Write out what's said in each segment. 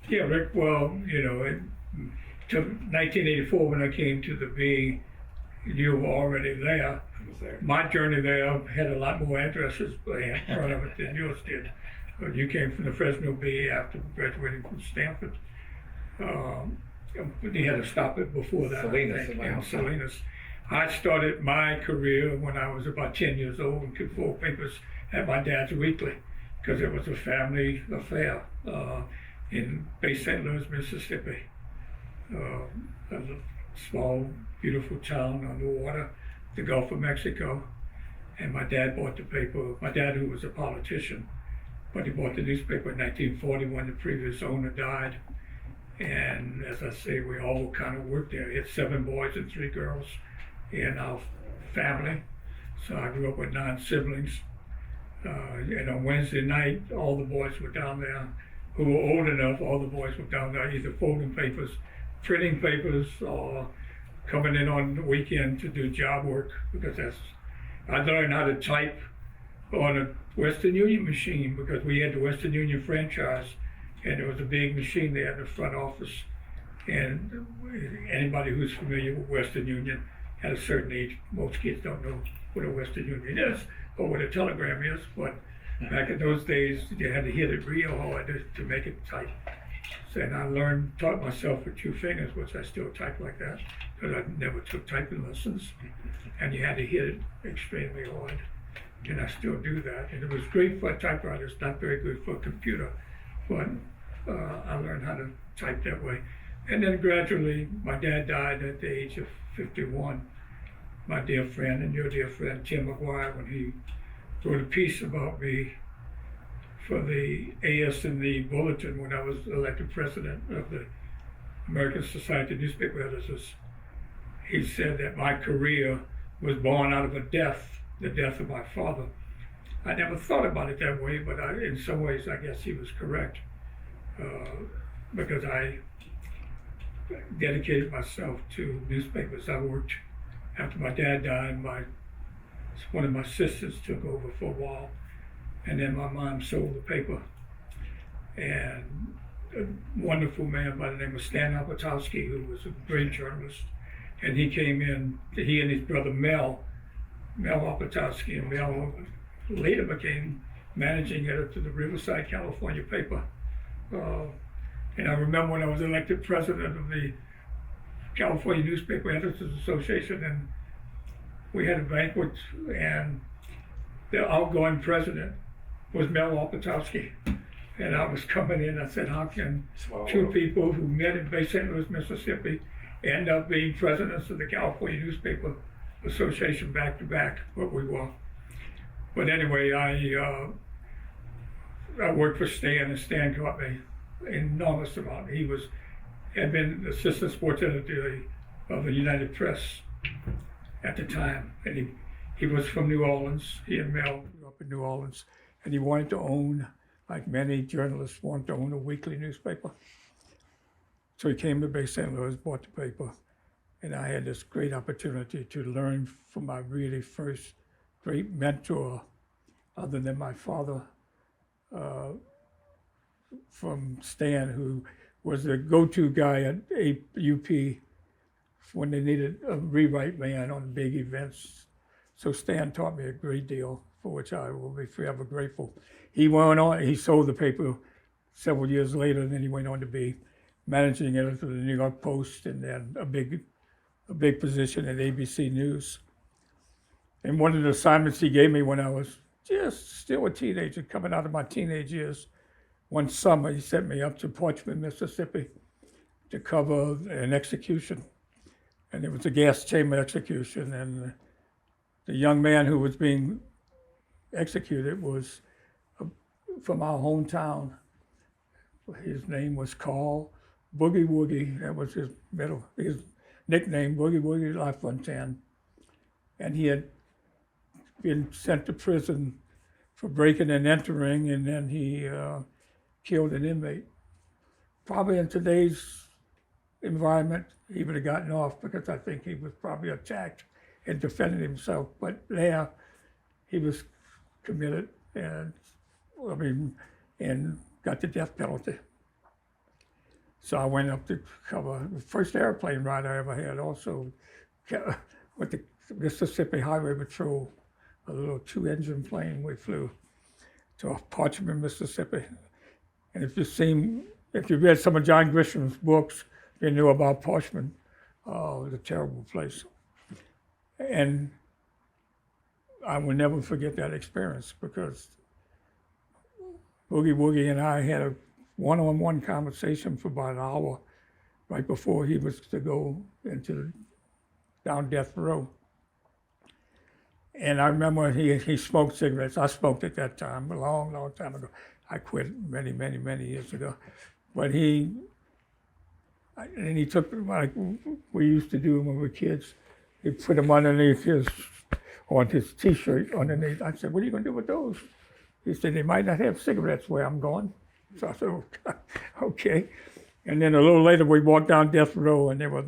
Yeah, Rick, well, it took 1984 when I came to the Bee, you were already there. I was there. My journey there had a lot more addresses in front of it than yours did. You came from the Fresno Bee after graduating from Stanford. You had to stop it before that. Salinas, I think, in my in hometown. Salinas. I started my career when I was about 10 years old and could fold papers at my dad's weekly because it was a family affair in Bay St. Louis, Mississippi. A small, beautiful town on the water, the Gulf of Mexico. And my dad bought the paper. My dad, who was a politician, but he bought the newspaper in 1940 when the previous owner died. And as I say, we all kind of worked there. He had 7 boys and 3 girls in our family. So I grew up with 9 siblings. And on Wednesday night, all the boys were down there who were old enough. All the boys were down there either folding papers, printing papers, or coming in on the weekend to do job work, because I learned how to type on a Western Union machine because we had the Western Union franchise, and there was a big machine there in the front office. And anybody who's familiar with Western Union at a certain age, most kids don't know what a Western Union is or what a telegram is, but back in those days, you had to hit it real hard to make it type. So, and I taught myself with 2 fingers, which I still type like that, because I never took typing lessons. And you had to hit it extremely hard. And I still do that. And it was great for a typewriter. It's not very good for a computer, but I learned how to type that way. And then gradually, my dad died at the age of 51. My dear friend and your dear friend, Tim McGuire, when he wrote a piece about me for the AS and the Bulletin when I was elected president of the American Society of Newspaper Editors. He said that my career was born out of the death of my father. I never thought about it that way, but in some ways I guess he was correct, because I dedicated myself to newspapers. I worked, after my dad died, one of my sisters took over for a while, and then my mom sold the paper. And a wonderful man by the name of Stan Albertowski, who was a great journalist, and he came in, he and his brother Mel Albertowski, and Mel later became managing editor of the Riverside, California paper. And I remember when I was elected president of the California Newspaper Editors Association, and we had a banquet, and the outgoing president was Mel Albertowski. And I was coming in, I said, how can 2 people who met in Bay St. Louis, Mississippi, end up being presidents of the California Newspaper Association back to back, what we were. But anyway, I worked for Stan, and Stan taught me an enormous amount. He had been assistant sports editor of the United Press at the time, and he was from New Orleans. He and Mel grew up in New Orleans, and he wanted to own, like many journalists, wanted to own a weekly newspaper. So he came to Bay St. Louis, bought the paper, and I had this great opportunity to learn from my really first great mentor, other than my father, from Stan, who was the go-to guy at UP when they needed a rewrite man on big events. So Stan taught me a great deal, for which I will be forever grateful. He went on, he sold the paper several years later, and then he went on to be managing editor of the New York Post, and then a big position at ABC News. And one of the assignments he gave me when I was just still a teenager, coming out of my teenage years, one summer he sent me up to Portsmouth, Mississippi, to cover an execution. And it was a gas chamber execution, and the young man who was being executed was from our hometown. His name was Carl Boogie Woogie. That was his nickname, Boogie Woogie LaFontaine. And he had been sent to prison for breaking and entering, and then he killed an inmate. Probably in today's environment, he would have gotten off, because I think he was probably attacked and defended himself. But there, he was committed and got the death penalty. So I went up to cover the first airplane ride I ever had, also with the Mississippi Highway Patrol, a little 2-engine plane we flew to Parchment, Mississippi. And if you read some of John Grisham's books, you knew about Parchment. Oh, it was a terrible place. And I will never forget that experience because Boogie Woogie and I had a one-on-one conversation for about an hour right before he was to go down death row. And I remember he smoked cigarettes. I smoked at that time, a long, long time ago. I quit many, many, many years ago. But he took, like we used to do when we were kids, he put them underneath on his T-shirt underneath. I said, what are you going to do with those? He said, they might not have cigarettes where I'm going. So I said, okay. And then a little later, we walked down death row, and there were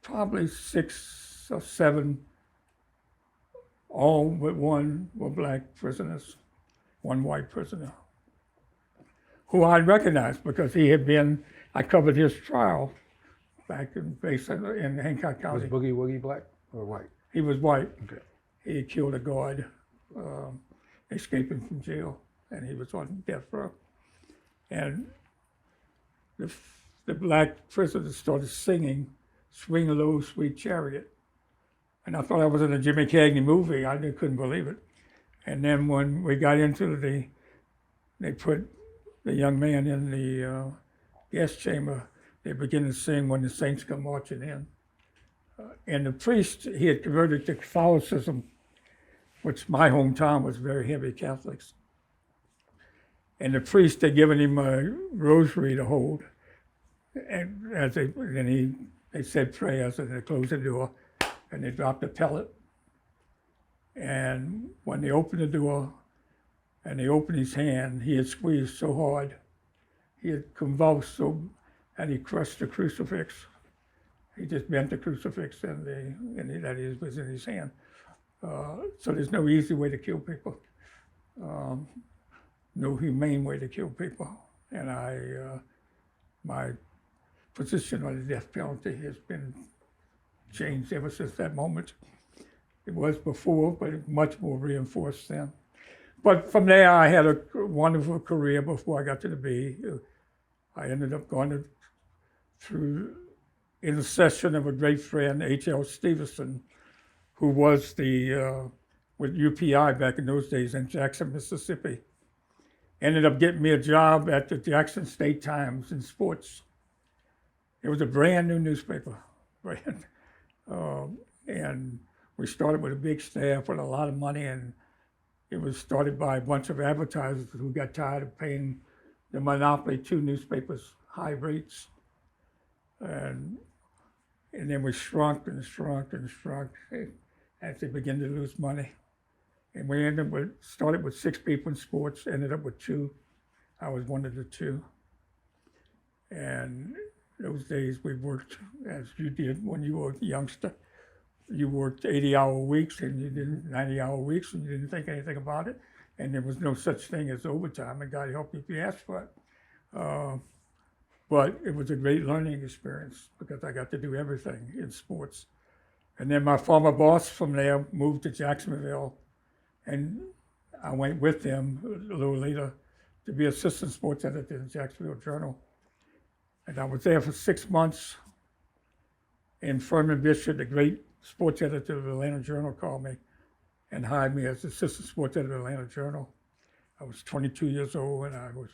probably 6 or 7, all but one were black prisoners, one white prisoner, who I recognized because I covered his trial back in Hancock County. Was Boogie Woogie black or white? He was white. Okay. He had killed a guard escaping from jail, and he was on death row. And the black prisoner started singing "Swing Low, Sweet Chariot." And I thought I was in a Jimmy Cagney movie. I couldn't believe it. And then when we got into they put the young man in the gas chamber, they began to sing "When the Saints Come Marching In." And the priest, he had converted to Catholicism, which my hometown was very heavy Catholics. And the priest had given him a rosary to hold. And they said prayers, and they closed the door, and they dropped a pellet. And when they opened the door, and they opened his hand, he had squeezed so hard, he had convulsed so, and he crushed the crucifix. He just bent the crucifix that was in his hand. So there's no easy way to kill people, no humane way to kill people. And my position on the death penalty has been changed ever since that moment. It was before, but much more reinforced then. But from there, I had a wonderful career before I got to the Bee. I ended up going through intercession of a great friend, H.L. Stevenson, who was with UPI back in those days in Jackson, Mississippi. Ended up getting me a job at the Jackson State Times in sports. It was a brand new newspaper, and we started with a big staff with a lot of money, and it was started by a bunch of advertisers who got tired of paying the monopoly 2 newspapers high rates. And then we shrunk and shrunk and shrunk as they began to lose money. And we started with 6 people in sports, ended up with 2. I was one of the 2. And those days we worked as you did when you were a youngster. You worked 80-hour weeks and you did 90-hour weeks and you didn't think anything about it. And there was no such thing as overtime, and God help you if you asked for it. But it was a great learning experience because I got to do everything in sports. And then my former boss from there moved to Jacksonville, and I went with them a little later to be assistant sports editor in the Jacksonville Journal. And I was there for 6 months. And Furman Bishop, the great sports editor of the Atlanta Journal, called me and hired me as assistant sports editor of the Atlanta Journal. I was 22 years old, and I was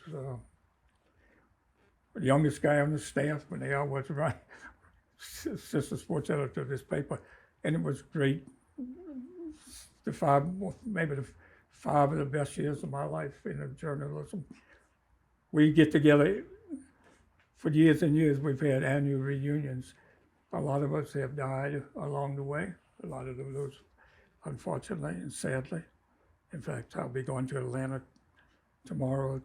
the youngest guy on the staff when they all was right, assistant sports editor of this paper. And it was great. Maybe the 5 of the best years of my life in journalism. We get together for years and years. We've had annual reunions. A lot of us have died along the way. A lot of those, unfortunately and sadly. In fact, I'll be going to Atlanta tomorrow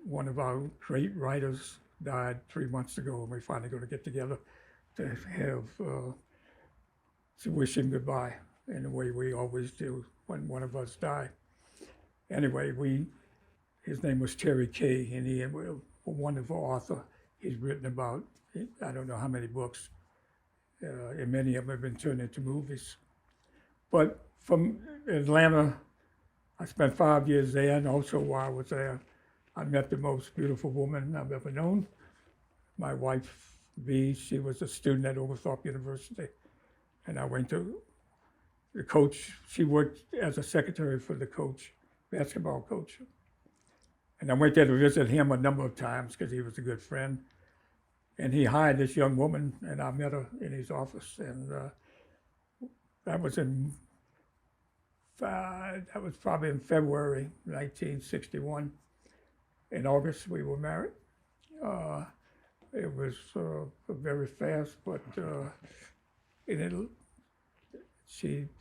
one of our great writers died 3 months ago, and we're finally going to get together to wish him goodbye in the way we always do when one of us die. Anyway, His name was Terry Kay, and he was a wonderful author. He's written about, I don't know how many books, and many of them have been turned into movies. But from Atlanta, I spent 5 years there, and also while I was there, I met the most beautiful woman I've ever known. My wife, Bee, she was a student at Oglethorpe University, and I went to the coach. She worked as a secretary for the coach, basketball coach. And I went there to visit him a number of times because he was a good friend. And he hired this young woman, and I met her in his office. And that was probably in February 1961. In August, we were married. It was very fast, but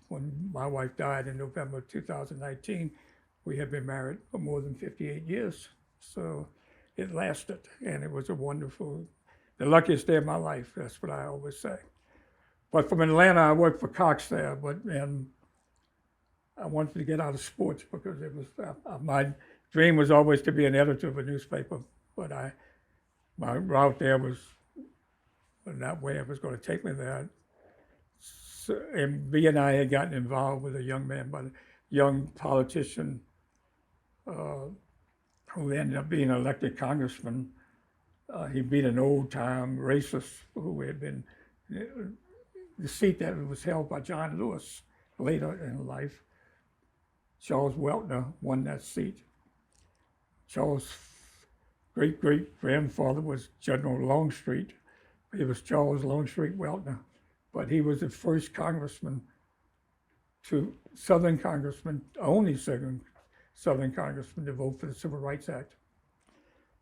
when my wife died in November 2019, we had been married for more than 58 years. So it lasted, and it was the luckiest day of my life. That's what I always say. But from Atlanta, I worked for Cox there, and I wanted to get out of sports because it was my dream was always to be an editor of a newspaper. But my route there was not where it was going to take me there. So, and B and I had gotten involved with a young politician who ended up being elected congressman. He beat an old-time racist who had been the seat that was held by John Lewis later in life. Charles Weltner won that seat. Charles' great-great-grandfather was General Longstreet. He was Charles Longstreet Weltner, but he was the first Southern congressman, only Southern congressman to vote for the Civil Rights Act.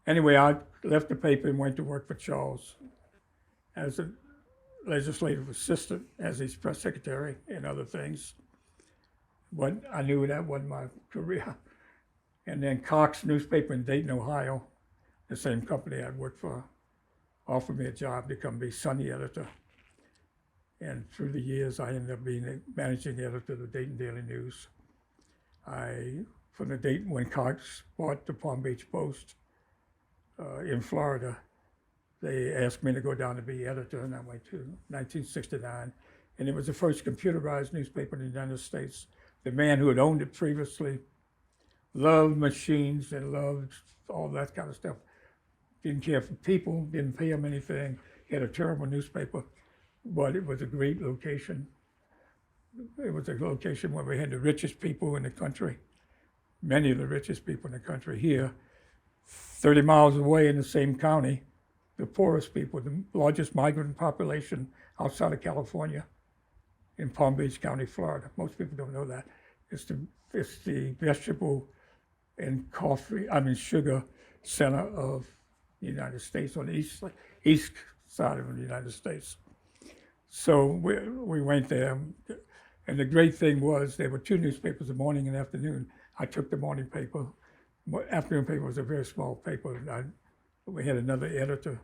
Anyway, I left the paper and went to work for Charles as a legislative assistant, as his press secretary and other things. But I knew that wasn't my career. And then Cox newspaper in Dayton, Ohio, the same company I'd worked for, offered me a job to come be Sunday editor. And through the years, I ended up being a managing editor of the Dayton Daily News. When Cox bought the Palm Beach Post in Florida, they asked me to go down to be editor, and I went to 1969. And it was the first computerized newspaper in the United States. The man who had owned it previously loved machines and loved all that kind of stuff. Didn't care for people, didn't pay him anything. He had a terrible newspaper, but it was a great location. It was a location where we had the richest people in the country, many of the richest people in the country here. 30 miles away in the same county, the poorest people, the largest migrant population outside of California in Palm Beach County, Florida. Most people don't know that. It's the vegetable and sugar center of the United States, on the east side of the United States. So we went there, and the great thing was there were two newspapers, the morning and afternoon. I took the morning paper. Afternoon paper was a very small paper. We had another editor,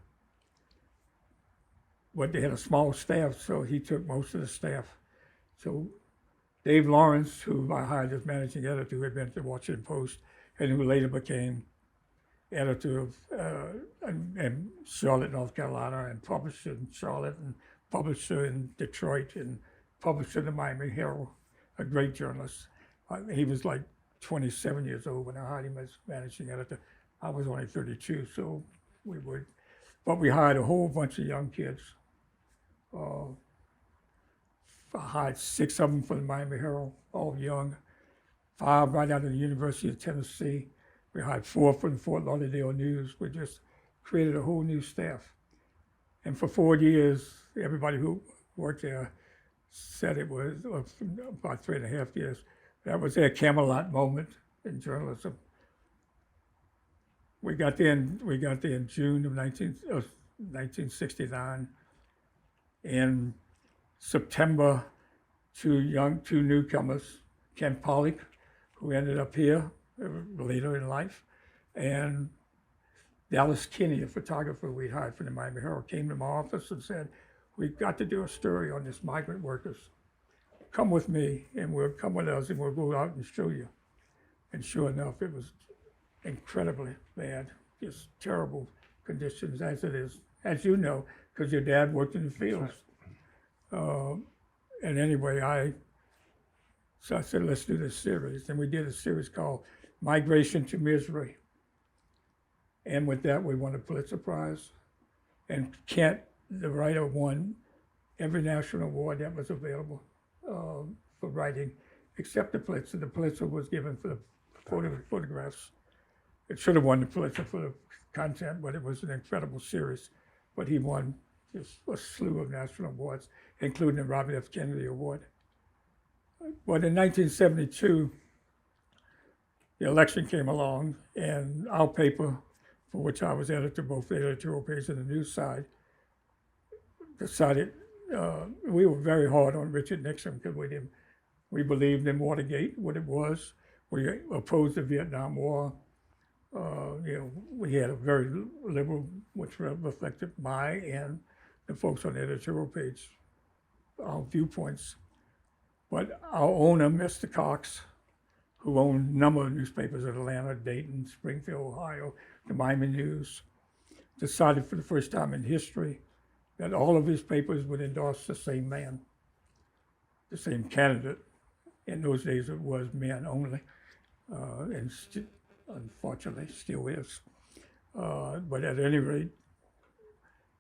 but they had a small staff, so he took most of the staff. So Dave Lawrence, who I hired as managing editor, who had been at the Washington Post, and who later became editor of in Charlotte, North Carolina, and publisher in Charlotte, and publisher in Detroit, and publisher in the Miami Herald, a great journalist. He was like 27 years old when I hired him as managing editor. I was only 32, so we hired a whole bunch of young kids. I hired 6 of them for the Miami Herald, all young. 5 right out of the University of Tennessee. We hired 4 from the Fort Lauderdale News. We just created a whole new staff. And for 4 years, everybody who worked there said it was about 3.5 years. That was their Camelot moment in journalism. We got there in June of 1969. In September, 2 newcomers, Ken Pollock, who ended up here later in life, and Dallas Kinney, a photographer we'd hired from the Miami Herald, came to my office and said, "We've got to do a story on this migrant workers. Come with me, and come with us, and we'll go out and show you." And sure enough, incredibly bad, just terrible conditions as it is, as you know, because your dad worked in the fields. And anyway, so I said, let's do this series. And we did a series called Migration to Misery. And with that, we won a Pulitzer Prize. And Kent, the writer, won every national award that was available for writing, except the Pulitzer. The Pulitzer was given for the photographs. It should have won the Pulitzer for the content, but it was an incredible series. But he won just a slew of national awards, including the Robert F. Kennedy Award. But in 1972, the election came along, and our paper, for which I was editor, both the editorial page and the news side, decided we were very hard on Richard Nixon because we believed in Watergate, what it was. We opposed the Vietnam War. We had a very liberal, which reflected my and the folks on the editorial page, our viewpoints. But our owner, Mr. Cox, who owned a number of newspapers in Atlanta, Dayton, Springfield, Ohio, the Miami News, decided for the first time in history that all of his papers would endorse the same man, the same candidate. In those days, it was men only, and unfortunately still is. But at any rate,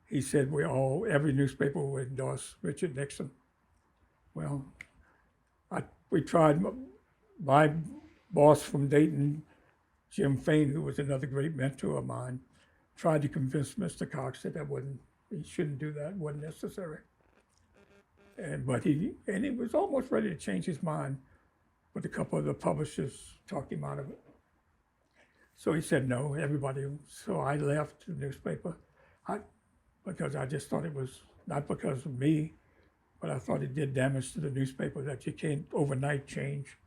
he said every newspaper would endorse Richard Nixon. Well, we tried. My boss from Dayton, Jim Fain, who was another great mentor of mine, tried to convince Mr. Cox that he shouldn't do that, wasn't necessary. But he was almost ready to change his mind, but a couple of the publishers talked him out of it. So he said no, so I left the newspaper because I just thought it was, not because of me, but I thought it did damage to the newspaper that you can't overnight change.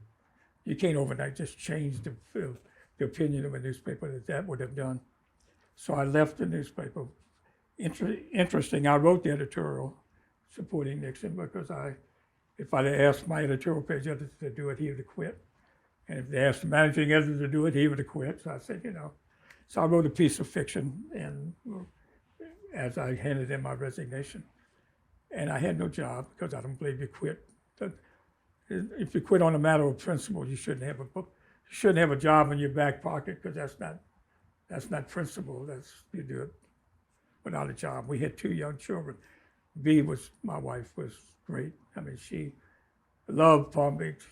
You can't overnight just change the opinion of a newspaper that would have done. So I left the newspaper. Interesting, I wrote the editorial supporting Nixon because if I'd asked my editorial page editor to do it, he would have quit. And if they asked the managing editor to do it, he would have quit. So I said, So I wrote a piece of fiction, and as I handed in my resignation. And I had no job because I don't believe you quit. If you quit on a matter of principle, you shouldn't have a job in your back pocket because that's not principle. You do it without a job. We had 2 young children. My wife was great. I mean, she loved Palm Beach,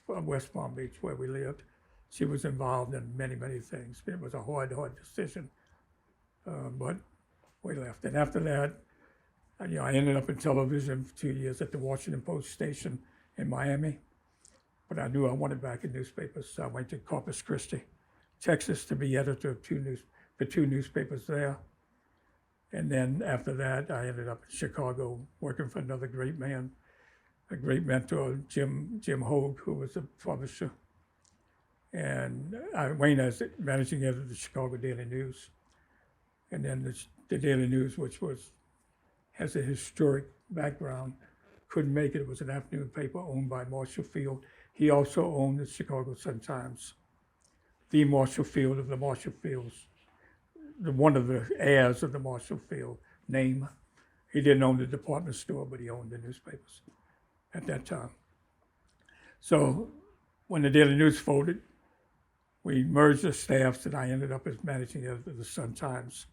West Palm Beach, where we lived. She was involved in many, many things. It was a hard decision, but we left. And after that, I ended up in television for 2 years at the Washington Post station in Miami. But I knew I wanted back in newspapers, so I went to Corpus Christi, Texas, to be editor of 2 newspapers there. And then after that, I ended up in Chicago working for another great man, a great mentor, Jim Hogue, who was a publisher. And I went as managing editor of the Chicago Daily News. And then the Daily News, which has a historic background, couldn't make it. It was an afternoon paper owned by Marshall Field. He also owned the Chicago Sun-Times, the Marshall Field of the Marshall Fields, one of the heirs of the Marshall Field name. He didn't own the department store, but he owned the newspapers at that time. So when the Daily News folded, we merged the staffs, and I ended up as managing editor of the Sun-Times.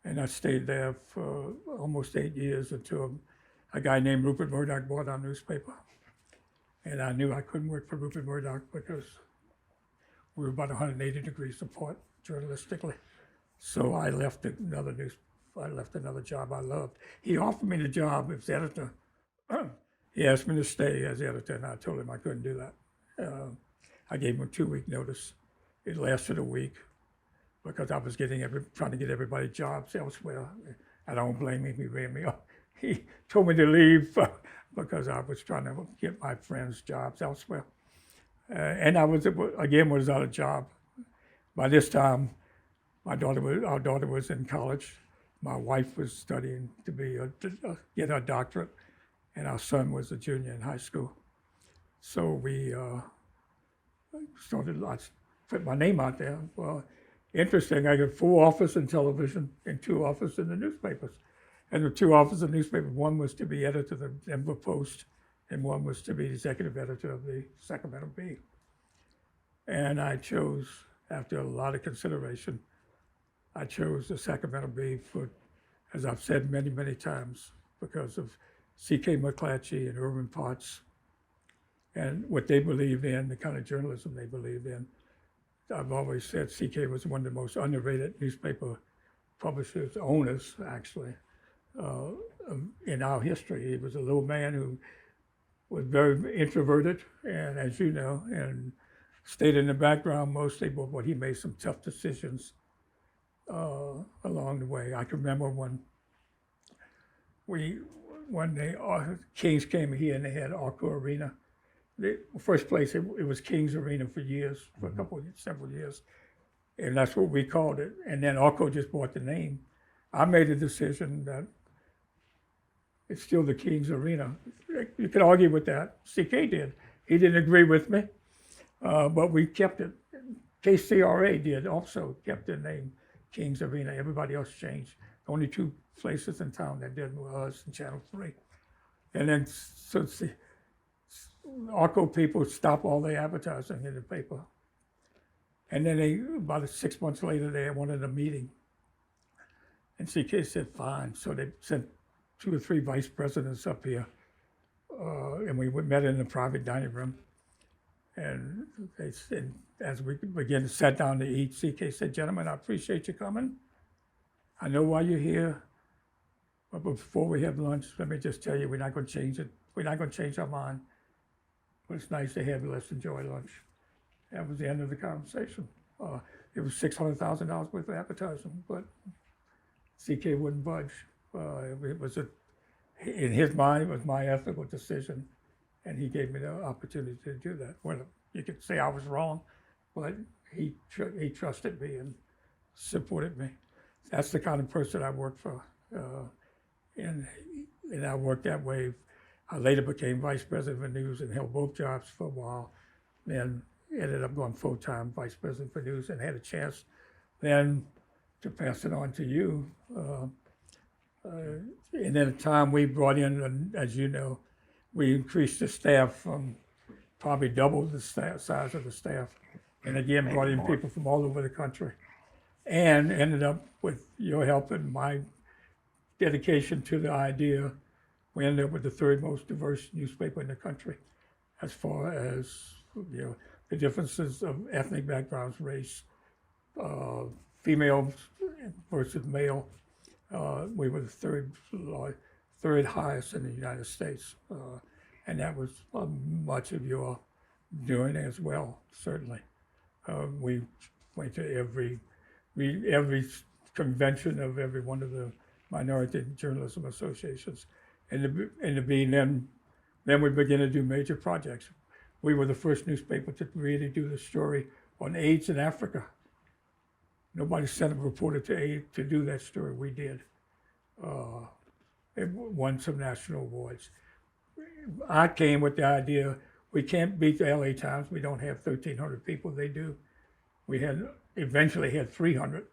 And I stayed there for almost 8 years until a guy named Rupert Murdoch bought our newspaper. And I knew I couldn't work for Rupert Murdoch because we were about 180 degrees apart journalistically. So I left another job I loved. He offered me the job as editor. He asked me to stay as editor, and I told him I couldn't do that. I gave him a 2-week notice. It lasted a week because I was trying to get everybody jobs elsewhere. I don't blame him. He ran me off. He told me to leave because I was trying to get my friends jobs elsewhere. And I was out of job. By this time, our daughter was in college. My wife was studying to get her doctorate, and our son was a junior in high school. So we put my name out there. Well, interesting, I got 4 offers in television and 2 offers in the newspapers. And the 2 offers in the newspaper, one was to be editor of the Denver Post, and one was to be executive editor of the Sacramento Bee. And I chose, after a lot of consideration, I chose the Sacramento Bee for, as I've said many, many times, because of C.K. McClatchy and Irvin Potts and what they believe in, the kind of journalism they believe in. I've always said C.K. was one of the most underrated newspaper publishers, owners, actually, in our history. He was a little man who was very introverted, and as you know, and stayed in the background mostly, but he made some tough decisions along the way. I can remember when the Kings came here and they had Arco Arena. The first place, it was Kings Arena for years, for several years. And that's what we called it. And then Arco just bought the name. I made a decision that it's still the Kings Arena. You could argue with that. CK did. He didn't agree with me, but we kept it. KCRA did also, kept the name Kings Arena. Everybody else changed. Only 2 places in town that did were us and Channel 3. And then, so the Arco people stopped all their advertising in the paper. And then about 6 months later, they wanted a meeting. And CK said, fine. So they sent 2 or 3 vice presidents up here. And we met in the private dining room. And they said, as we began to sit down to eat, CK said, gentlemen, I appreciate you coming. I know why you're here. But before we have lunch, let me just tell you, we're not going to change it. We're not going to change our mind. But it's nice to have you. Let's enjoy lunch. That was the end of the conversation. It was $600,000 worth of advertising, but CK wouldn't budge. It was in his mind, it was my ethical decision, and he gave me the opportunity to do that. Well, you could say I was wrong, but he trusted me and supported me. That's the kind of person I worked for, and I worked that way. I later became vice president of news and held both jobs for a while. Then ended up going full-time vice president for news and had a chance then to pass it on to you. And at the time we brought in, as you know, we increased the staff from probably double the size of the staff. And again, brought in people from all over the country. And ended up with your help and my dedication to the idea, we ended up with the 3rd most diverse newspaper in the country as far as, the differences of ethnic backgrounds, race, female versus male. We were the third highest in the United States. And that was much of your doing as well, certainly. We went to every convention of every one of the minority journalism associations in the Bee. And then we began to do major projects. We were the first newspaper to really do the story on AIDS in Africa. Nobody sent a reporter to do that story. We did. It won some national awards. I came with the idea, we can't beat the LA Times. We don't have 1,300 people. They do. We eventually had 300,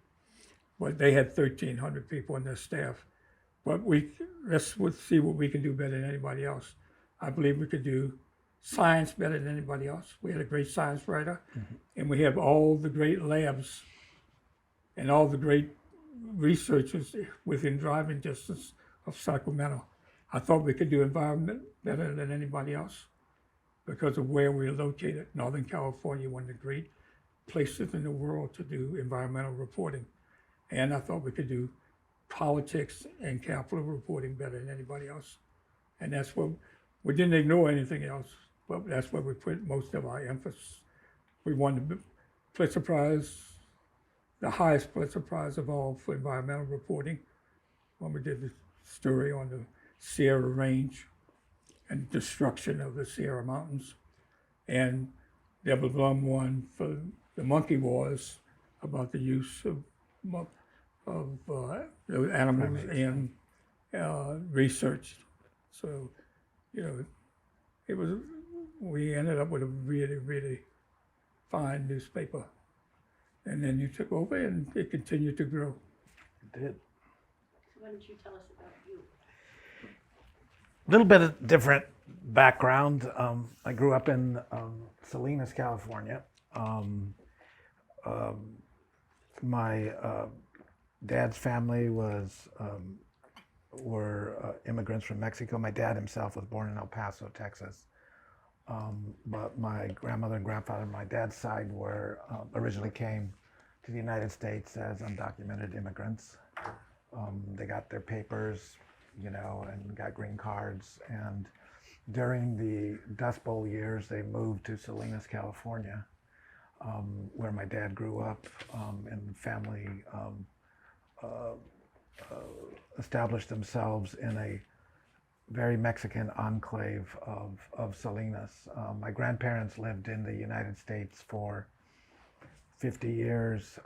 but they had 1,300 people in their staff. But let's see what we can do better than anybody else. I believe we could do science better than anybody else. We had a great science writer, and we have all the great labs and all the great researchers within driving distance of Sacramento. I thought we could do environment better than anybody else because of where we're located. Northern California, one of the great places in the world to do environmental reporting. And I thought we could do politics and capital reporting better than anybody else. And that's what, we didn't ignore anything else, but that's where we put most of our emphasis. We won the Pulitzer Prize, the highest Pulitzer Prize of all for environmental reporting, when we did the story on the Sierra Range and destruction of the Sierra Mountains. And Deborah Blum won for the Monkey Wars, about the use of the animals in research. So, we ended up with a really, really fine newspaper. and then you took over, and it continued to grow. It did. So why don't you tell us about you? A little bit of different background. I grew up in Salinas, California. My dad's family were immigrants from Mexico. My dad himself was born in El Paso, Texas. But my grandmother and grandfather on my dad's side originally came to the United States as undocumented immigrants. They got their papers, and got green cards. And during the Dust Bowl years, they moved to Salinas, California, where my dad grew up, and the family established themselves in a very Mexican enclave of Salinas. My grandparents lived in the United States for 50 years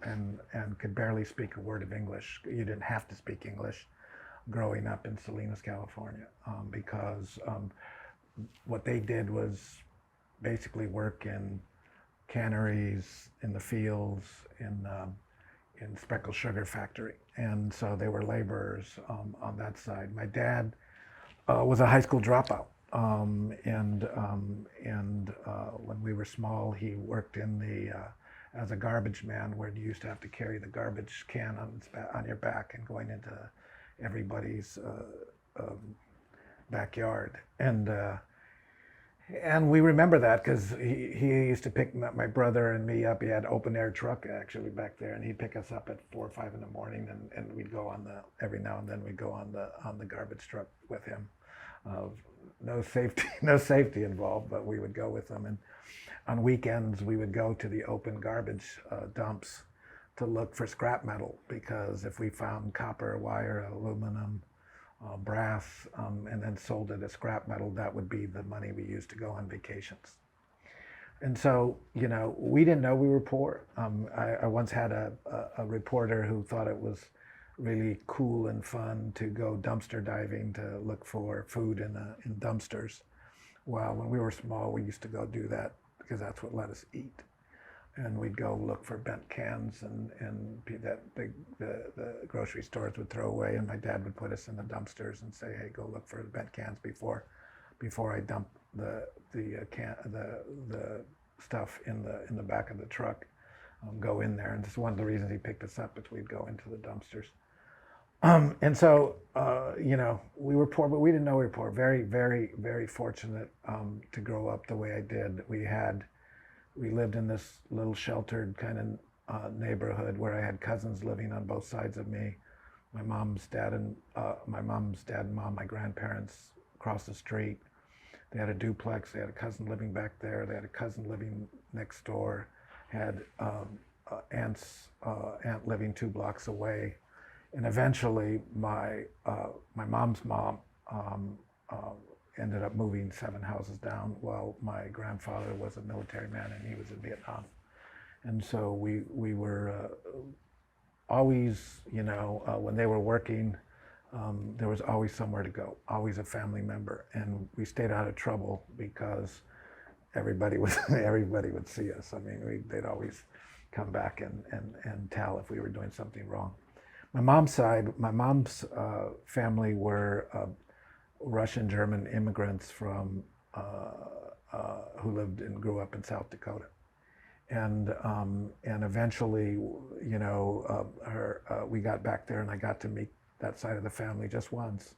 and could barely speak a word of English. You didn't have to speak English growing up in Salinas, California, because what they did was basically work in canneries, in the fields, in speckled sugar factory. And so they were laborers on that side. My dad was a high school dropout. And when we were small, he worked as a garbage man, where you used to have to carry the garbage can on your back and going into everybody's backyard. And we remember that because he used to pick my brother and me up. He had open air truck actually back there, and he'd pick us up at 4 or 5 in the morning, and we'd go every now and then we'd go on the garbage truck with him. No safety involved, but we would go with him. And on weekends we would go to the open garbage dumps to look for scrap metal, because if we found copper, wire, aluminum, brass, and then sold it as scrap metal, that would be the money we used to go on vacations. And so, we didn't know we were poor. I once had a reporter who thought it was really cool and fun to go dumpster diving to look for food in dumpsters. Well, when we were small, we used to go do that because that's what let us eat. And we'd go look for bent cans and that the grocery stores would throw away, and my dad would put us in the dumpsters and say, "Hey, go look for the bent cans before I dump the stuff in the back of the truck. Go in there." And this is one of the reasons he picked us up, is we'd go into the dumpsters. And so we were poor, but we didn't know we were poor. Very, very, very fortunate to grow up the way I did. We lived in this little sheltered kind of neighborhood where I had cousins living on both sides of me. My mom's dad and mom, my grandparents across the street. They had a duplex. They had a cousin living back there. They had a cousin living next door. Had aunt living 2 blocks away. And eventually, my mom's mom ended up moving 7 houses down while my grandfather was a military man and he was in Vietnam. And so we were always, when they were working, there was always somewhere to go, always a family member. And we stayed out of trouble because everybody would see us. I mean, they'd always come back and tell if we were doing something wrong. My mom's family were Russian German immigrants from who lived and grew up in South Dakota, and eventually, we got back there, and I got to meet that side of the family just once,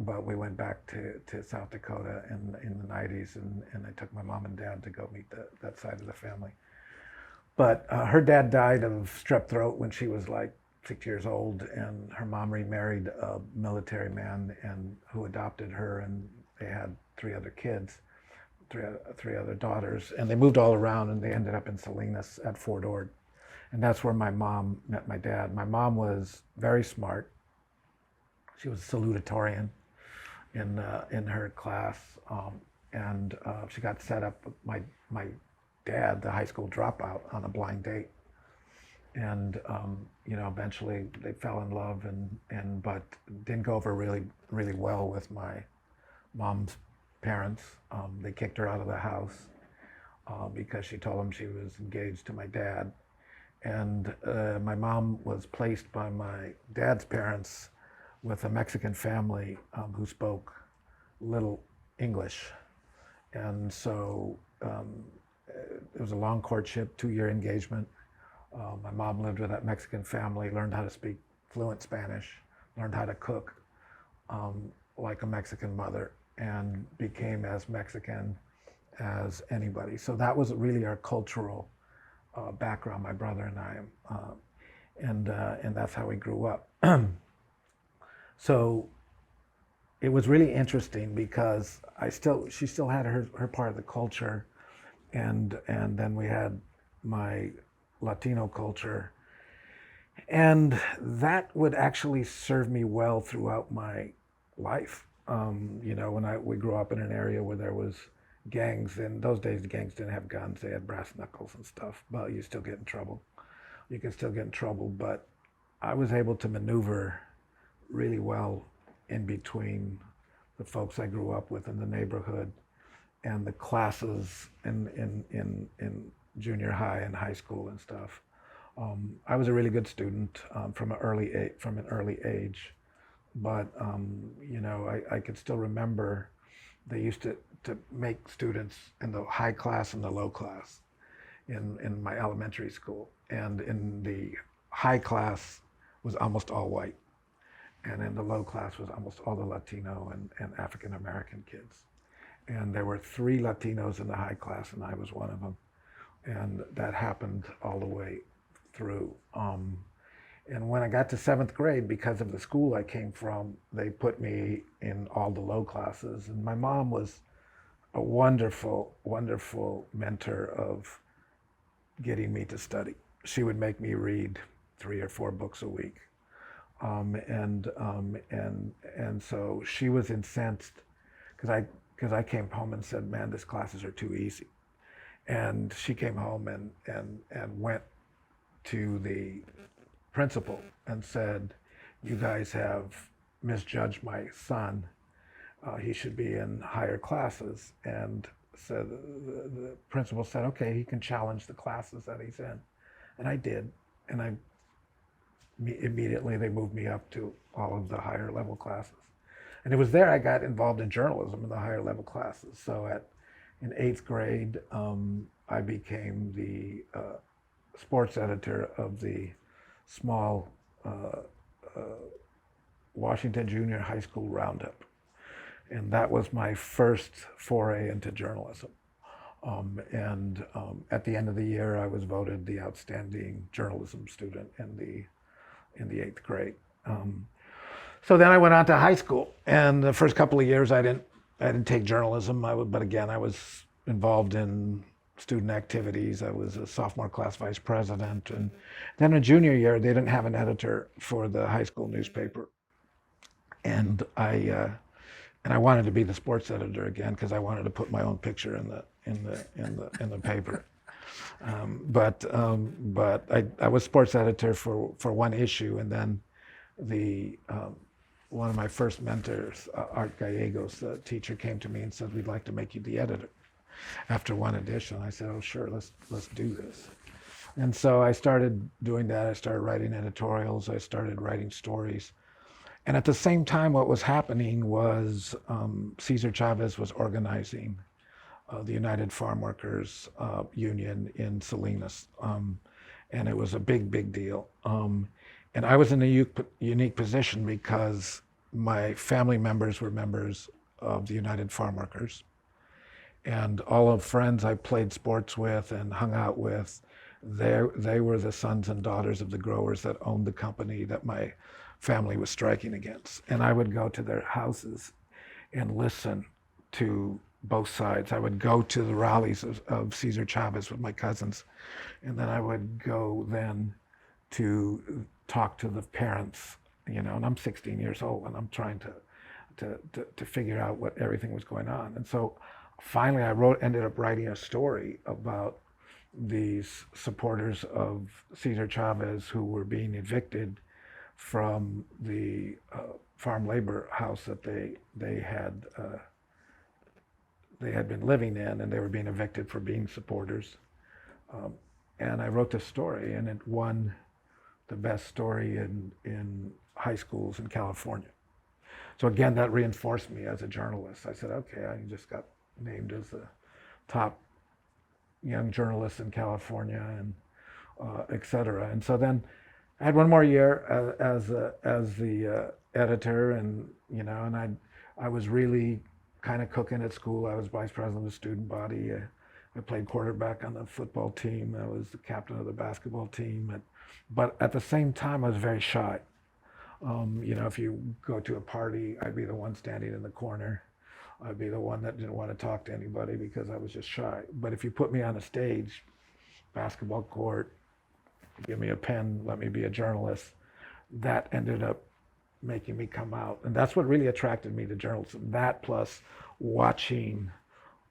but we went back to South Dakota in the 90s, and I took my mom and dad to go meet that side of the family. But her dad died of strep throat when she was like 6 years old, and her mom remarried a military man who adopted her, and they had 3 other kids, three other daughters, and they moved all around, and they ended up in Salinas at Fort Ord. And that's where my mom met my dad. My mom was very smart. She was a salutatorian in her class, and she got set up with my dad, the high school dropout, on a blind date. And eventually they fell in love, but didn't go over really, really well with my mom's parents. They kicked her out of the house. because she told him she was engaged to my dad. And my mom was placed by my dad's parents with a Mexican family who spoke little English. And so it was a long courtship, 2-year engagement. My mom lived with that Mexican family, learned how to speak fluent Spanish, learned how to cook like a Mexican mother, and became as Mexican as anybody. So that was really our cultural background, my brother and I, and that's how we grew up. So it was really interesting because she still had her part of the culture, and then we had my Latino culture, and that would actually serve me well throughout my life. When we grew up in an area where there was gangs. In those days, the gangs didn't have guns; they had brass knuckles and stuff. But you still get in trouble. You can still get in trouble. But I was able to maneuver really well in between the folks I grew up with in the neighborhood and the classes in junior high and high school and stuff. I was a really good student from an early age, but I could still remember they used to make students in the high class and the low class in my elementary school, and in the high class was almost all white, and in the low class was almost all the Latino and African American kids. And there were 3 Latinos in the high class, and I was one of them. And that happened all the way through. And when I got to 7th grade, because of the school I came from, they put me in all the low classes. And my mom was a wonderful, wonderful mentor of getting me to study. She would make me read 3 or 4 books a week. And so she was incensed because I came home and said, "Man, these classes are too easy." And she came home and went to the principal and said, "You guys have misjudged my son. He should be in higher classes." And so the principal said, "Okay, he can challenge the classes that he's in." And I did. And immediately they moved me up to all of the higher level classes. And it was there I got involved in journalism in the higher level classes. So in 8th grade, I became the sports editor of the small Washington Junior High School Roundup. And that was my first foray into journalism. At the end of the year, I was voted the outstanding journalism student in the 8th grade. So then I went on to high school, and the first couple of years I didn't take journalism. But again, I was involved in student activities. I was a sophomore class vice president, and then a junior year they didn't have an editor for the high school newspaper, and I wanted to be the sports editor again because I wanted to put my own picture in the paper. But I was sports editor for one issue, and then one of my first mentors, Art Gallegos, the teacher, came to me and said, "We'd like to make you the editor after one edition." I said, "Oh, sure, let's do this." And so I started doing that. I started writing editorials. I started writing stories. And at the same time, what was happening was Cesar Chavez was organizing the United Farm Workers Union in Salinas. And it was a big deal. And I was in a unique position because my family members were members of the United Farm Workers. And all of friends I played sports with and hung out with, they were the sons and daughters of the growers that owned the company that my family was striking against. And I would go to their houses and listen to both sides. I would go to the rallies of Cesar Chavez with my cousins, and then I would go then to talk to the parents, and I'm 16 years old, and I'm trying to figure out what everything was going on. And so finally ended up writing a story about these supporters of Cesar Chavez who were being evicted from the farm labor house that they had they had been living in, and they were being evicted for being supporters. And I wrote this story, and it won the best story in high schools in California. So again, that reinforced me as a journalist. I said, okay, I just got named as the top young journalist in California, and et cetera. And so then I had one more year as the editor, and and I was really kind of cooking at school. I was vice president of the student body. I played quarterback on the football team. I was the captain of the basketball team. But at the same time, I was very shy. If you go to a party, I'd be the one standing in the corner. I'd be the one that didn't want to talk to anybody because I was just shy. But if you put me on a stage, basketball court, give me a pen, let me be a journalist, that ended up making me come out. And that's what really attracted me to journalism. That plus watching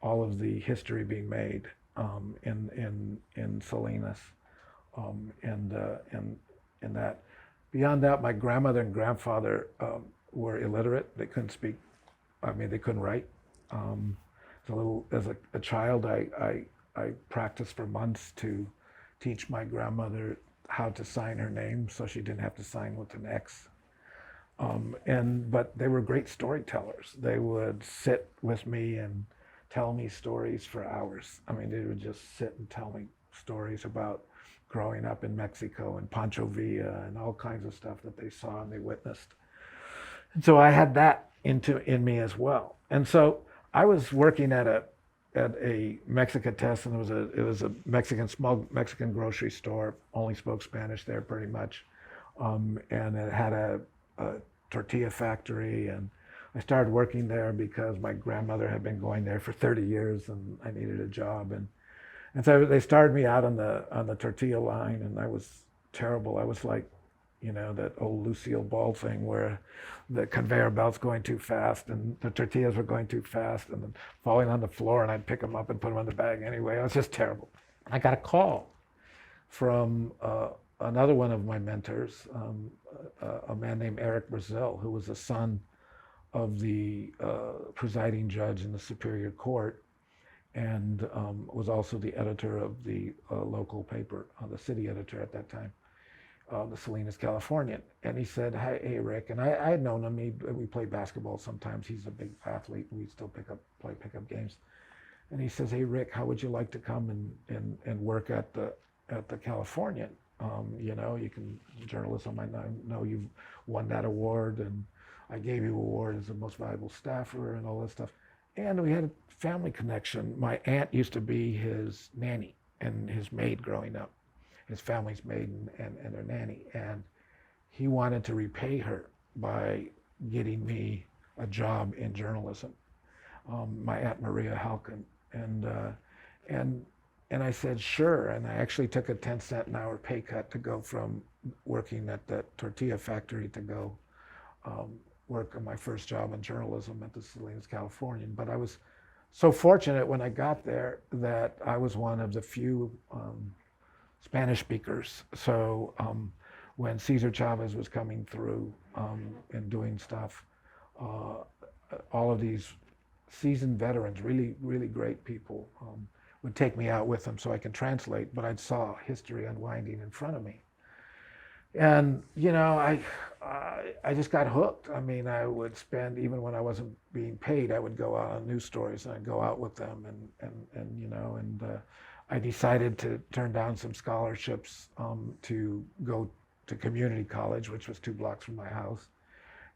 all of the history being made in Salinas, and that. Beyond that, my grandmother and grandfather were illiterate. They couldn't speak. They couldn't write. As a child, I practiced for months to teach my grandmother how to sign her name, so she didn't have to sign with an X. But they were great storytellers. They would sit with me and tell me stories for hours. They would just sit and tell me stories about growing up in Mexico and Pancho Villa and all kinds of stuff that they saw and they witnessed. And so I had that in me as well. And so I was working at a Mexicatessen, and it was a small Mexican grocery store. Only spoke Spanish there pretty much, and it had a tortilla factory. And I started working there because my grandmother had been going there for 30 years, and I needed a job. And so they started me out on the tortilla line, and I was terrible. I was like, that old Lucille Ball thing where the conveyor belt's going too fast and the tortillas were going too fast and then falling on the floor, and I'd pick them up and put them in the bag anyway. I was just terrible. I got a call from another one of my mentors, a man named Eric Brazil, who was the son of the presiding judge in the Superior Court, and was also the editor of the local paper, the city editor at that time, the Salinas Californian. And he said, hey Rick, and I had known him. We played basketball sometimes. He's a big athlete. We still play pickup games. And he says, hey Rick, how would you like to come and work at the Californian? You can, journalism, I know you've won that award, and I gave you an award as the most valuable staffer and all that stuff. And we had a family connection. My aunt used to be his nanny and his maid growing up, his family's maid and their nanny. And he wanted to repay her by getting me a job in journalism, my Aunt Maria Halkin. And I said, sure. And I actually took a 10-cent an hour pay cut to go from working at the tortilla factory to go work on my first job in journalism at the Salinas Californian. But I was so fortunate when I got there that I was one of the few Spanish speakers. So when Cesar Chavez was coming through and doing stuff, all of these seasoned veterans, really, really great people, would take me out with them so I can translate, but I saw history unwinding in front of me. And, I just got hooked. I would spend, even when I wasn't being paid, I would go out on news stories, and I'd go out with them. And I decided to turn down some scholarships to go to community college, which was 2 blocks from my house.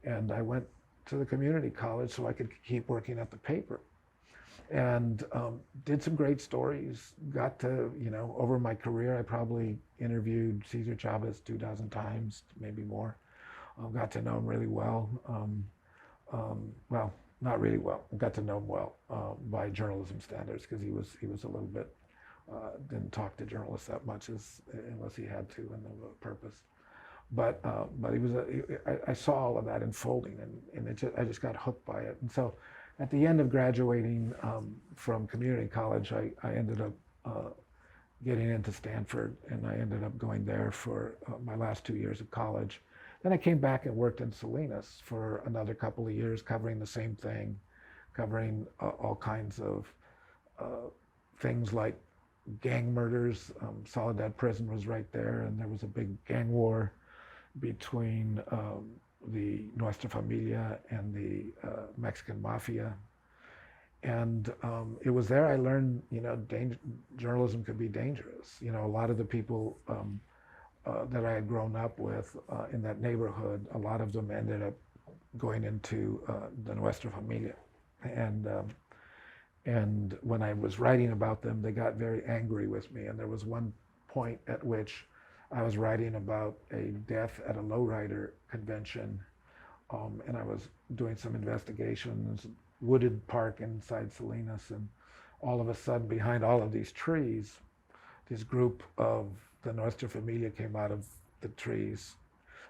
And I went to the community college so I could keep working at the paper. And did some great stories. Got to, over my career, I probably interviewed Cesar Chavez 2,000 times, maybe more. Got to know him really well. Well, not really well. Got to know him well by journalism standards, because he was a little bit, didn't talk to journalists that much unless he had to and on purpose. But he was I saw all of that unfolding, and I just got hooked by it. And so at the end of graduating from community college, I ended up getting into Stanford, and I ended up going there for my last 2 years of college. Then I came back and worked in Salinas for another couple of years, covering the same thing, covering all kinds of things like gang murders. Soledad Prison was right there, and there was a big gang war between the Nuestra Familia and the Mexican Mafia. And it was there I learned, journalism could be dangerous. A lot of the people that I had grown up with in that neighborhood, a lot of them ended up going into the Nuestra Familia. And when I was writing about them, they got very angry with me. And there was one point at which I was writing about a death at a lowrider convention, and I was doing some investigations, wooded park inside Salinas, and all of a sudden, behind all of these trees, this group of the Nuestra Familia came out of the trees,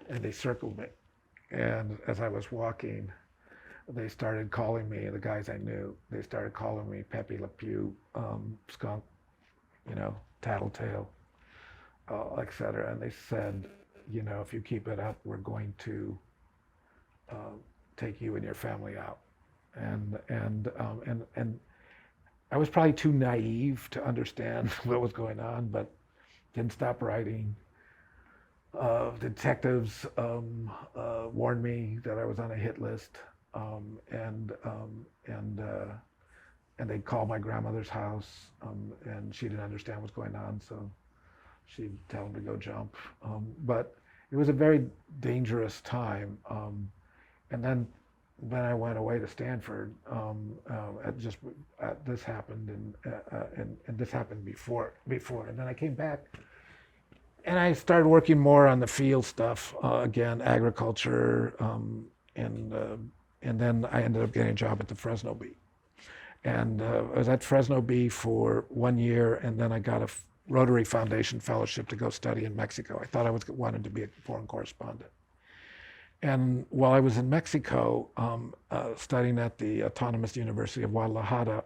and they circled me. And as I was walking, they started calling me, the guys I knew, they started calling me Pepe Le Pew, skunk, tattletale, et cetera. And they said, if you keep it up, we're going to take you and your family out. And I was probably too naive to understand what was going on, but didn't stop writing. Detectives warned me that I was on a hit list, and they'd call my grandmother's house, and she didn't understand what's going on, so she'd tell them to go jump. But it was a very dangerous time. And then when I went away to Stanford, this happened, and this happened before. And then I came back, and I started working more on the field stuff, again, agriculture, and then I ended up getting a job at the Fresno Bee. And I was at Fresno Bee for 1 year, and then I got a Rotary Foundation fellowship to go study in Mexico. I thought I wanted to be a foreign correspondent. And while I was in Mexico, studying at the Autonomous University of Guadalajara,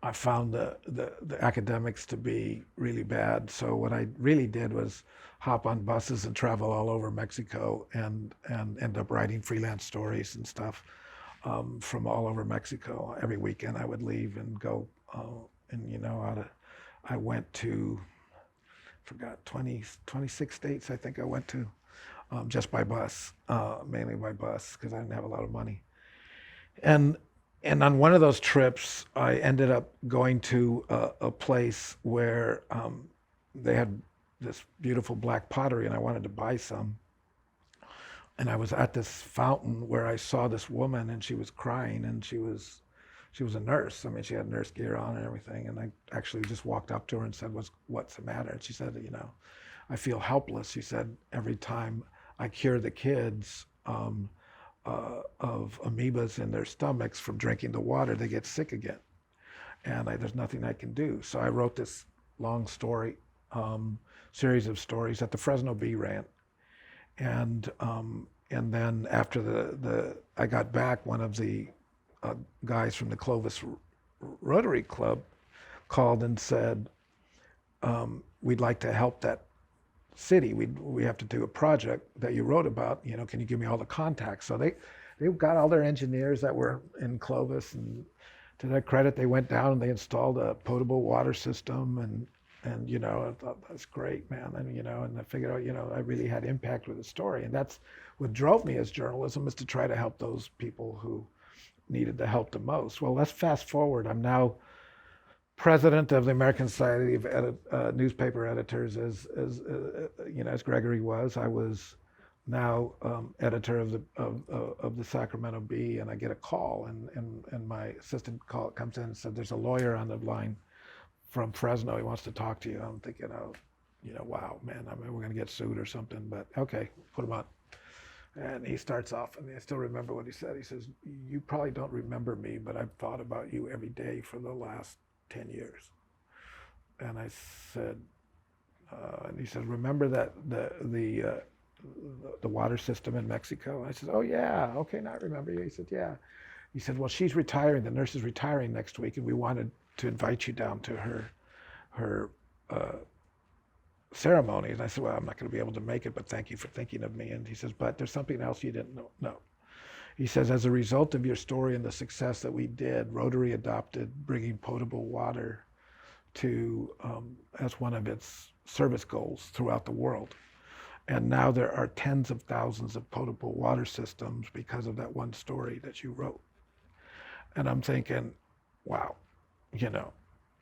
I found the academics to be really bad. So what I really did was hop on buses and travel all over Mexico and end up writing freelance stories and stuff from all over Mexico. Every weekend I would leave and go, I went to, 26 states I think I went to, just by bus, mainly by bus, because I didn't have a lot of money. And on one of those trips, I ended up going to a place where they had this beautiful black pottery, and I wanted to buy some. And I was at this fountain where I saw this woman, and she was crying, and she was a nurse. I mean, she had nurse gear on and everything. And I actually just walked up to her and said, "What's the matter?" And she said, "I feel helpless." She said, "Every time I cure the kids of amoebas in their stomachs from drinking the water, they get sick again. And there's nothing I can do." So I wrote this long story, series of stories that the Fresno Bee ran. And then after I got back, one of the guys from the Clovis Rotary Club called and said, "We'd like to help that city. We have to do a project that you wrote about. Can you give me all the contacts?" So they got all their engineers that were in Clovis, and to their credit, they went down and they installed a potable water system, and I thought, that's great, man. And I figured out, I really had impact with the story, and that's what drove me as journalism, is to try to help those people who needed the help the most. Well, let's fast forward. I'm now president of the American Society of Newspaper Editors, as Gregory was. I was now editor of the Sacramento Bee, and I get a call, and my assistant comes in and said, "There's a lawyer on the line from Fresno. He wants to talk to you." I'm thinking, wow, man, we're going to get sued or something, but okay, put him on. And he starts off, and I still remember what he said. He says, "You probably don't remember me, but I've thought about you every day for the last 10 years. And I said, and he said, "Remember that the water system in Mexico?" And I said, "Oh yeah, okay, now I remember you." He said, "Yeah." He said, "Well, she's retiring. The nurse is retiring next week, and we wanted to invite you down to her ceremony." And I said, "Well, I'm not going to be able to make it, but thank you for thinking of me." And he says, "But there's something else you didn't know." He says, as a result of your story and the success that we did, Rotary adopted bringing potable water to as one of its service goals throughout the world. And now there are tens of thousands of potable water systems because of that one story that you wrote. And I'm thinking, wow, you know,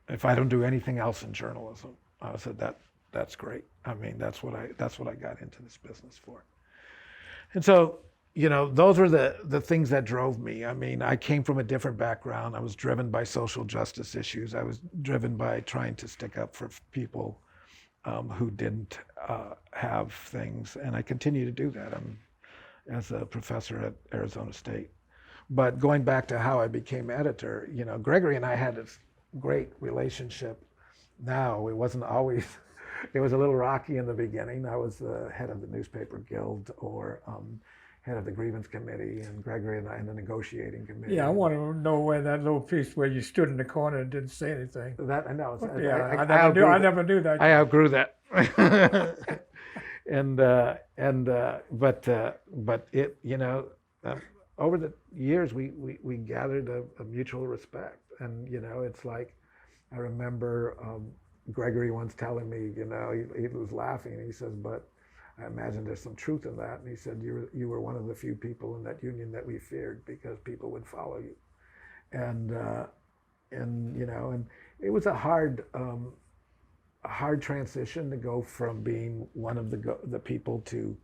if I don't do anything else in journalism, I said that's great. I mean, that's what I got into this business for. And so, you know, those were the things that drove me. I mean, I came from a different background. I was driven by social justice issues. I was driven by trying to stick up for people who didn't have things, and I continue to do that. I'm as a professor at Arizona State. But going back to how I became editor, you know, Gregory and I had this great relationship. Now, it wasn't always, it was a little rocky in the beginning. I was the head of the newspaper guild, or head of the grievance committee, and Gregory and I in the negotiating committee. Yeah, I want to know where that little piece where you stood in the corner and didn't say anything. That I know. Yeah, I never knew that. I outgrew that. But it, you know, over the years we gathered a mutual respect, and you know, it's like, I remember Gregory once telling me, you know, he was laughing. He says, but I imagine there's some truth in that. And he said, you were one of the few people in that union that we feared because people would follow you. And you know, and it was a hard transition to go from being one of the people to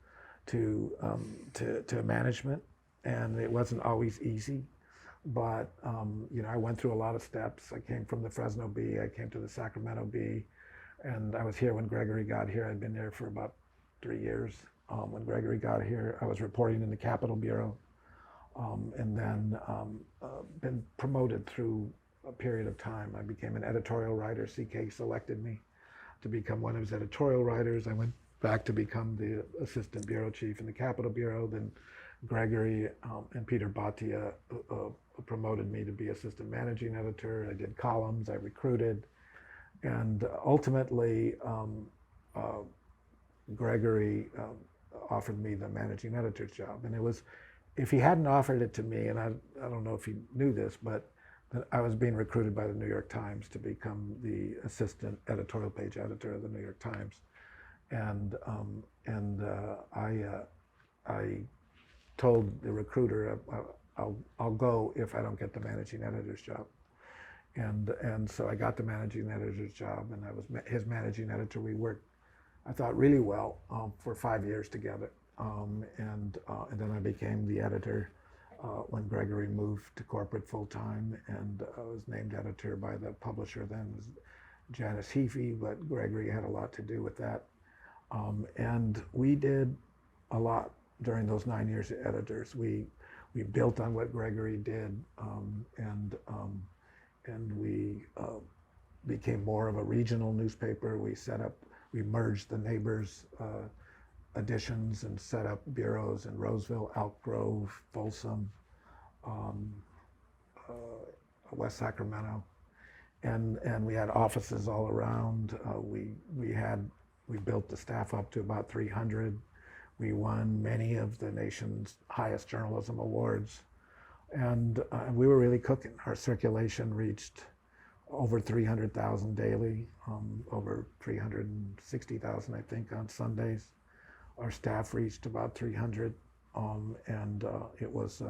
management, and it wasn't always easy. But you know, I went through a lot of steps. I came from the Fresno Bee. I came to the Sacramento Bee, and I was here when Gregory got here. I'd been there for about 3 years. When Gregory got here, I was reporting in the Capitol Bureau, and then been promoted through a period of time. I became an editorial writer. CK selected me to become one of his editorial writers. I went back to become the assistant bureau chief in the Capitol Bureau. Then Gregory and Peter Bhatia promoted me to be assistant managing editor. I did columns, I recruited, and ultimately Gregory offered me the managing editor's job. And it was, if he hadn't offered it to me, and I don't know if he knew this, but I was being recruited by the New York Times to become the assistant editorial page editor of the New York Times. And I told the recruiter, I'll go if I don't get the managing editor's job. And so I got the managing editor's job, and I was his managing editor. We worked, I thought, really well for 5 years together. And then I became the editor when Gregory moved to corporate full-time, and I was named editor by the publisher then, was Janice Heafy, but Gregory had a lot to do with that. And we did a lot during those 9 years as editors. We built on what Gregory did, and we became more of a regional newspaper. We merged the neighbors editions and set up bureaus in Roseville, Elk Grove, Folsom, West Sacramento, and we had offices all around. We built the staff up to about 300. We won many of the nation's highest journalism awards, and we were really cooking. Our circulation reached over 300,000 daily, over 360,000, I think, on Sundays. Our staff reached about 300, and it was,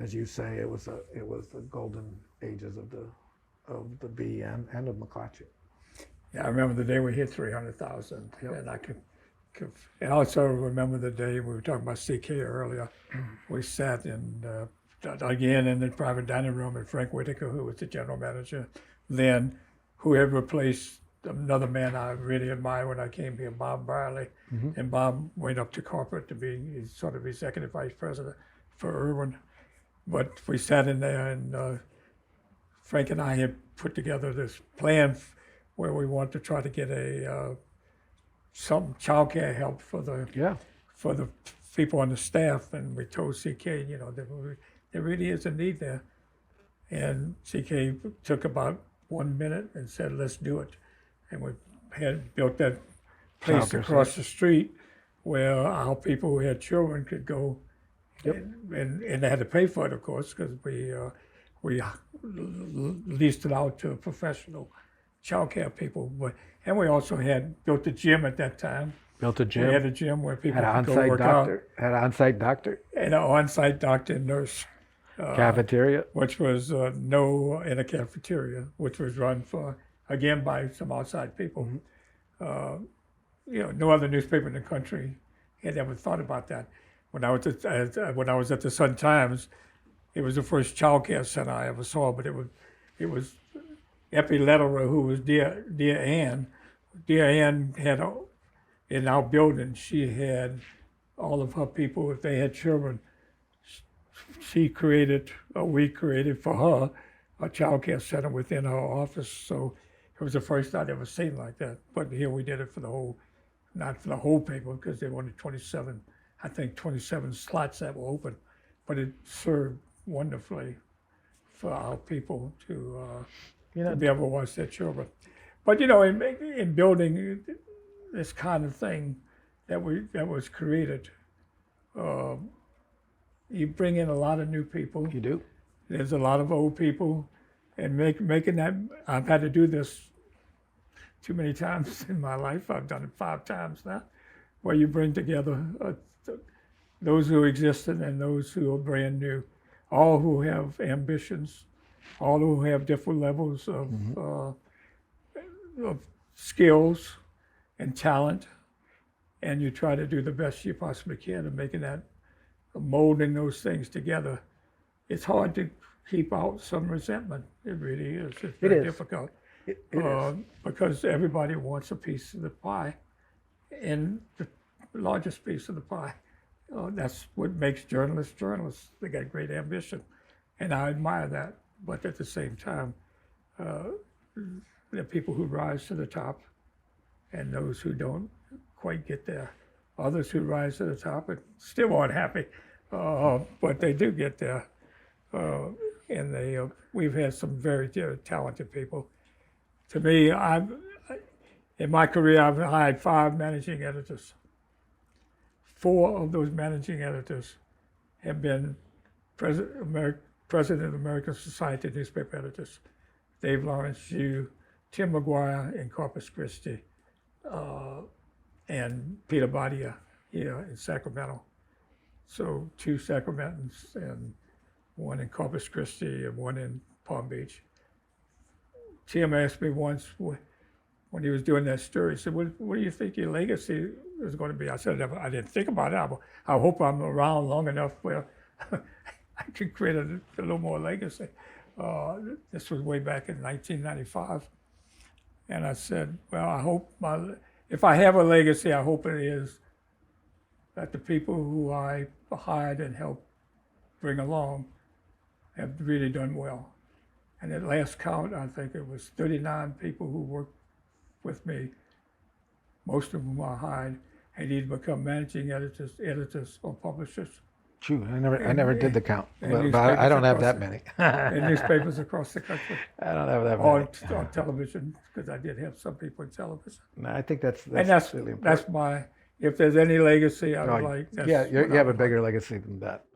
as you say, it was the golden ages of the Bee and of McClatchy. Yeah, I remember the day we hit 300,000, and I and also remember the day we were talking about CK earlier. We sat again in the private dining room, and Frank Whitaker, who was the general manager then, who had replaced another man I really admired when I came here, Bob Barley. Mm-hmm. And Bob went up to corporate to be sort of executive vice president for Irwin. But we sat in there, and Frank and I had put together this plan where we wanted to try to get some childcare help for the people on the staff, and we told CK, you know, there really is a need there. And CK took about 1 minute and said, let's do it. And we had built that place across the street where our people who had children could go Yep. And they had to pay for it, of course, because we leased it out to professional childcare people. And we also built a gym at that time. Built a We had gym. a gym where people Had an could go on-site work doctor. Had an on-site doctor. out, and an on-site doctor and nurse, Cafeteria. which was in a cafeteria, which was run again by some outside people. No other newspaper in the country had ever thought about that. When I was at the Sun-Times, it was the first child care center I ever saw, but it was Epi Lederer, who was dear Ann. Dear Ann had in our building, she had all of her people, if they had children, we created for her a child care center within our office. So it was the first I'd ever seen like that. But here we did it not for the whole paper, because there were only 27 slots that were open. But it served wonderfully for our people to be able to watch their children. But in building this kind of thing that was created, you bring in a lot of new people. You do. There's a lot of old people, and making that. I've had to do this too many times in my life. I've done it 5 times now, where you bring together those who existed and those who are brand new, all who have ambitions, all who have different levels of skills and talent, and you try to do the best you possibly can in making that, molding those things together. It's hard to keep out some resentment. It really is. It's very difficult. It is. Because everybody wants a piece of the pie, and the largest piece of the pie. That's what makes journalists journalists. They got great ambition, and I admire that. But at the same time, there are people who rise to the top, and those who don't quite get there. Others who rise to the top and still aren't happy, but they do get there. And we've had some very talented people. To me, in my career, I've hired 5 managing editors. 4 of those managing editors have been president of the American Society of Newspaper Editors. Dave Lawrence, Tim McGuire in Corpus Christi, and Peter Badia here in Sacramento. So 2 Sacramentans and 1 in Corpus Christi and 1 in Palm Beach. Tim asked me once when he was doing that story, he said, what do you think your legacy is going to be? I said, I didn't think about it. I hope I'm around long enough where I can create a little more legacy. This was way back in 1995. And I said, well, I hope if I have a legacy, I hope it is that the people who I hired and helped bring along have really done well. And at last count, I think it was 39 people who worked with me. Most of them I hired had either become managing editors or publishers. True. I never did the count, and but I don't have newspapers that many. in newspapers across the country. I don't have that Or many. on television, because I did have some people in television. No, I think that's And that's really important. if there's any legacy I would like. You have a bigger legacy than that.